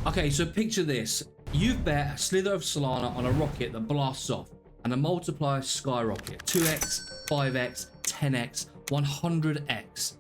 Okay, so picture this. You've bet a slither of Solana on a rocket that blasts off and the multiplier skyrocket. 2x, 5x, 10x, 100x.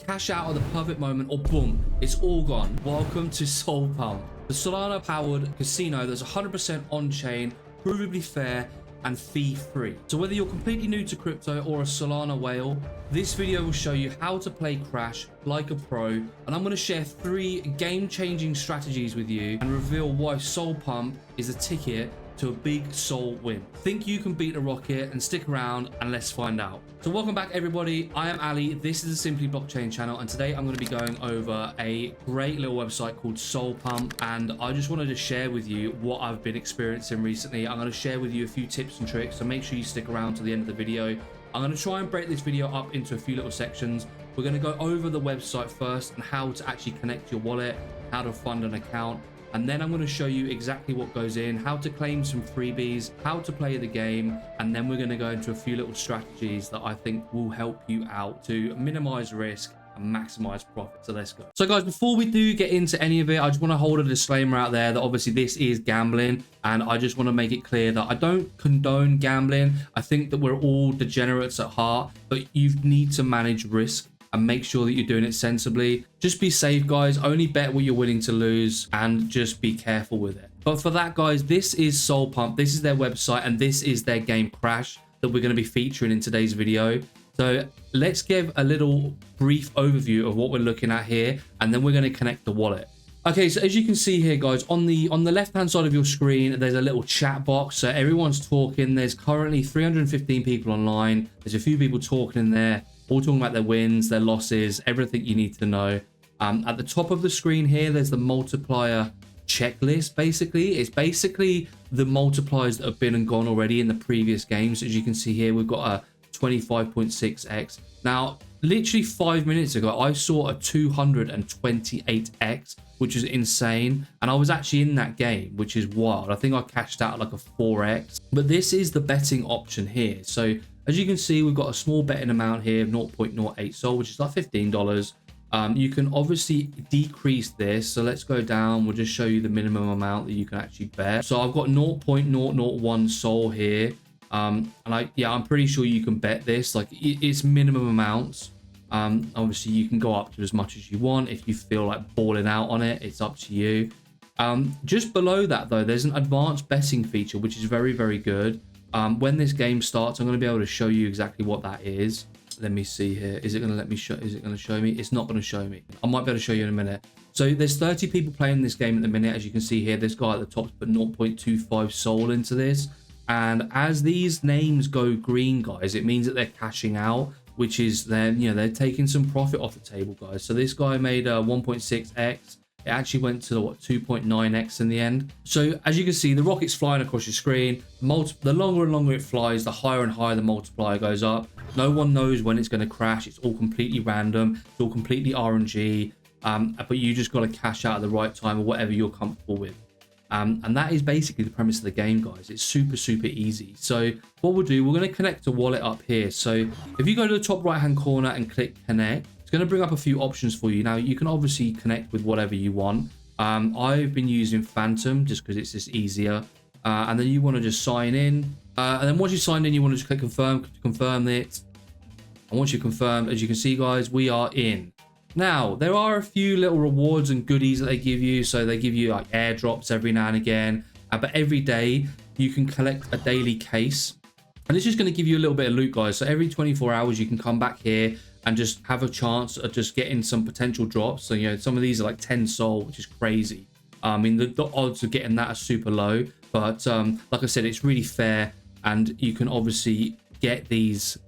Cash out at the perfect moment or boom, it's all gone. Welcome to SolPump, the Solana powered casino that's 100% on-chain, provably fair, and fee-free. So whether you're completely new to crypto or a Solana whale, this video will show you how to play Crash like a pro, and I'm going to share 3 game-changing strategies with you and reveal why SolPump is a ticket to a big Sol win. Think you can beat a rocket? And stick around and let's find out. So welcome back everybody, I am Ali, this is the Simply Blockchain channel, and today I'm going to be going over a great little website called SolPump, and I just wanted to share with you what I've been experiencing recently. I'm going to share with you a few tips and tricks, so make sure you stick around to the end of the video. I'm going to try and break this video up into a few little sections. We're going to go over the website first and how to actually connect your wallet, how to fund an account, and then I'm going to show you exactly what goes in, how to claim some freebies, how to play the game, and then we're going to go into a few little strategies that I think will help you out to minimize risk and maximize profit. So let's go. So guys, before we do get into any of it, I just want to hold a disclaimer out there that obviously this is gambling, and I just want to make it clear that I don't condone gambling. I think that we're all degenerates at heart, but you need to manage risk and make sure that you're doing it sensibly. Just be safe, guys. Only bet what you're willing to lose and just be careful with it. But for that, guys, this is SolPump. This is their website and this is their game Crash that we're going to be featuring in today's video. So let's give a little brief overview of what we're looking at here, and then we're going to connect the wallet. Okay, so as you can see here, guys, on the left-hand side of your screen, there's a little chat box. So everyone's talking. There's currently 315 people online. There's a few people talking in there, all talking about their wins, their losses, everything you need to know. At the top of the screen here, there's the multiplier checklist. Basically, it's basically the multipliers that have been and gone already in the previous games. As you can see here, we've got a 25.6x. Now, literally 5 minutes ago, I saw a 228x, which is insane. And I was actually in that game, which is wild. I think I cashed out like a 4x. But this is the betting option here. So as you can see, we've got a small betting amount here of 0.08 Sol, which is like $15. You can obviously decrease this. So let's go down. We'll just show you the minimum amount that you can actually bet. So I've got 0.001 Sol here. And I'm pretty sure you can bet this. Like it's minimum amounts. Obviously you can go up to as much as you want. If you feel like balling out on it, it's up to you. Just below that though, there's an advanced betting feature, which is very, very good. When this game starts, I'm going to be able to show you exactly what that is. Let me see here. Is it going to let me show? Is it going to show me? It's not going to show me. I might be able to show you in a minute. So there's 30 people playing this game at the minute. As you can see here, this guy at the top put 0.25 Sol into this. And as these names go green, guys, it means that they're cashing out, which is they're taking some profit off the table, guys. So this guy made a 1.6x. It actually went to what 2.9x in the end. So as you can see, the rocket's flying across your screen. The longer and longer it flies, the higher and higher the multiplier goes up. No one knows when it's going to crash. It's all completely random. It's all completely RNG. But you just got to cash out at the right time or whatever you're comfortable with. And that is basically the premise of the game, guys. It's super, super easy. So what we'll do, we're going to connect a wallet up here. So if you go to the top right-hand corner and click connect, it's going to bring up a few options for you. Now, you can obviously connect with whatever you want. I've been using Phantom just because it's just easier. And then you want to just sign in. And then once you sign in, you want to just click confirm to confirm it. And once you're confirmed, as you can see, guys, we are in. Now, there are a few little rewards and goodies that they give you. So they give you like airdrops every now and again. But every day, you can collect a daily case. And it's just going to give you a little bit of loot, guys. So every 24 hours, you can come back here and just have a chance of just getting some potential drops. So, some of these are like 10 Sol, which is crazy. I mean, the odds of getting that are super low. But like I said, it's really fair. And you can obviously get these.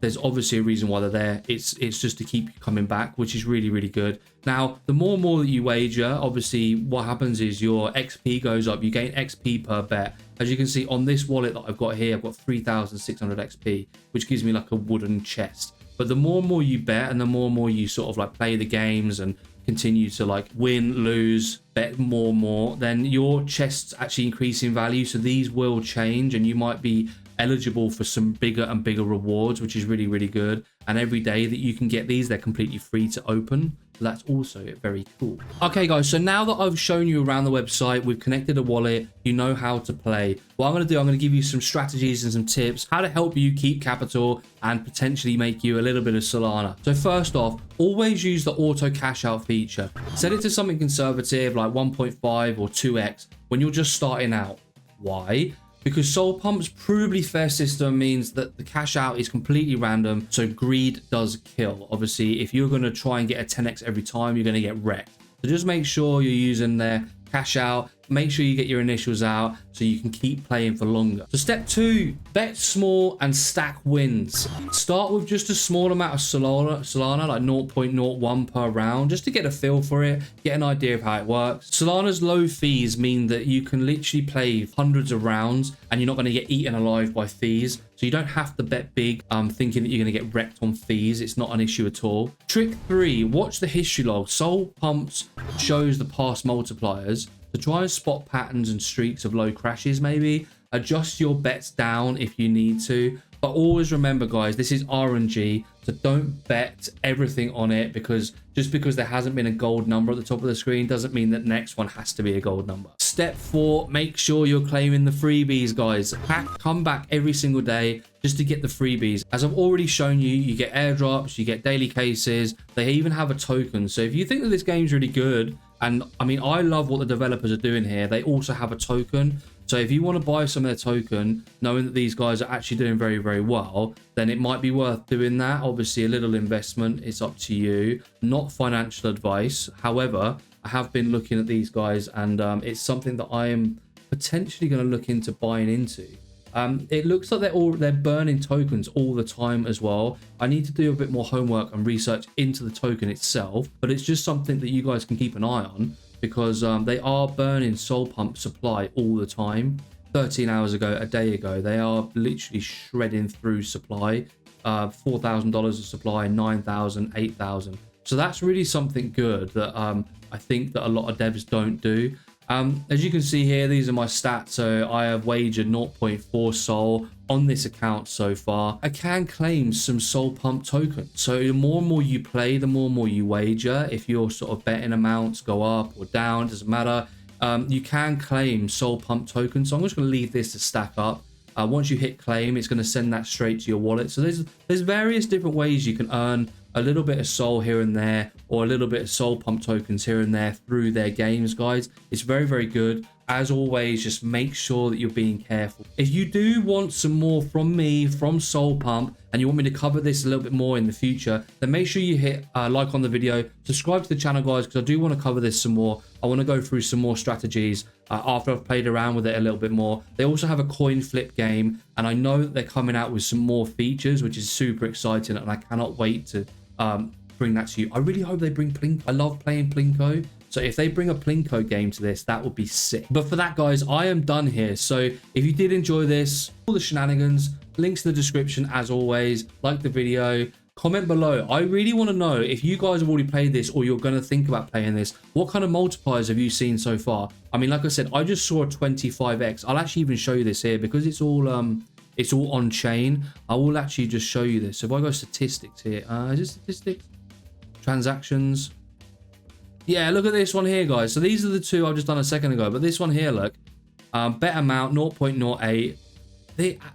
There's obviously a reason why they're there. It's just to keep you coming back, which is really, really good. Now, the more and more that you wager, obviously what happens is your XP goes up. You gain XP per bet. As you can see on this wallet that I've got here, I've got 3,600 XP, which gives me like a wooden chest. But the more and more you bet and the more and more you sort of like play the games and continue to like win, lose, bet more and more, then your chests actually increase in value. So these will change and you might be eligible for some bigger and bigger rewards, which is really, really good. And every day that you can get these, they're completely free to open. So that's also very cool. Okay, guys, so now that I've shown you around the website, we've connected a wallet, you know how to play. What I'm going to do, I'm going to give you some strategies and some tips, how to help you keep capital and potentially make you a little bit of Solana. So first off, always use the auto cash out feature. Set it to something conservative like 1.5 or 2x when you're just starting out. Why? Because SolPump's provably fair system means that the cash out is completely random, so greed does kill. Obviously, if you're going to try and get a 10x every time, you're going to get wrecked. So just make sure you're using their cash out. Make sure you get your initials out so you can keep playing for longer. So step 2, bet small and stack wins. Start with just a small amount of Solana, like 0.01 per round, just to get a feel for it, get an idea of how it works. Solana's low fees mean that you can literally play hundreds of rounds and you're not going to get eaten alive by fees. So you don't have to bet big thinking that you're going to get wrecked on fees. It's not an issue at all. Trick 3, watch the history log. SolPump shows the past multipliers. To try and spot patterns and streaks of low crashes, maybe adjust your bets down if you need to, but always remember, guys, this is RNG, so don't bet everything on it, because just because there hasn't been a gold number at the top of the screen doesn't mean that next one has to be a gold number. Step 4, make sure you're claiming the freebies, guys. Come back every single day just to get the freebies. As I've already shown you, you get airdrops, you get daily cases, they even have a token. So if you think that this game's really good, and I mean, I love what the developers are doing here, they also have a token. So if you want to buy some of their token, knowing that these guys are actually doing very, very well, then it might be worth doing that. Obviously, a little investment, it's up to you, not financial advice. However, I have been looking at these guys, and it's something that I am potentially going to look into buying into. It looks like they're burning tokens all the time as well. I need to do a bit more homework and research into the token itself, but it's just something that you guys can keep an eye on, because they are burning SolPump supply all the time. 13 hours ago, a day ago, they are literally shredding through supply. $4,000 of supply, 9,000, 8,000. So that's really something good that I think that a lot of devs don't do. As you can see here, these are my stats. So I have wagered 0.4 Sol on this account so far. I can claim some SolPump tokens. So the more and more you play, the more and more you wager. If your sort of betting amounts go up or down, doesn't matter. You can claim SolPump tokens. So I'm just going to leave this to stack up. Once you hit claim, it's going to send that straight to your wallet. So there's various different ways you can earn a little bit of Sol here and there, or a little bit of SolPump tokens here and there through their games, guys. It's very, very good. As always, just make sure that you're being careful. If you do want some more from me, from SolPump, and you want me to cover this a little bit more in the future, then make sure you hit like on the video, subscribe to the channel, guys, because I do want to cover this some more. I want to go through some more strategies after I've played around with it a little bit more. They also have a coin flip game, and I know that they're coming out with some more features, which is super exciting, and I cannot wait to bring that to you. I really hope they bring Plinko. I love playing Plinko. So if they bring a Plinko game to this, that would be sick. But for that, guys, I am done here. So if you did enjoy this, all the shenanigans, links in the description as always. Like the video, comment below. I really want to know if you guys have already played this, or you're going to think about playing this. What kind of multipliers have you seen so far? I mean, like I said, I just saw a 25x. I'll actually even show you this here because it's all on chain. I will actually just show you this. So if I go statistics here, is it statistics? Transactions. Yeah, look at this one here, guys. So these are the two I've just done a second ago, but this one here, look, bet amount 0.08.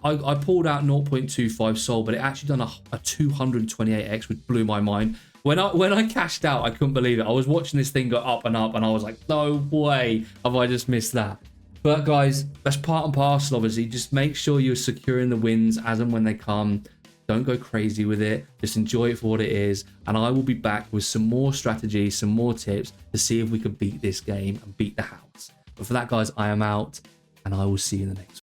I pulled out 0.25 Sol, but it actually done a 228x, which blew my mind. When I cashed out, I couldn't believe it. I was watching this thing go up, and I was like, no way have I just missed that. But guys, that's part and parcel, obviously. Just make sure you're securing the wins as and when they come. Don't go crazy with it. Just enjoy it for what it is. And I will be back with some more strategies, some more tips to see if we can beat this game and beat the house. But for that, guys, I am out, and I will see you in the next one.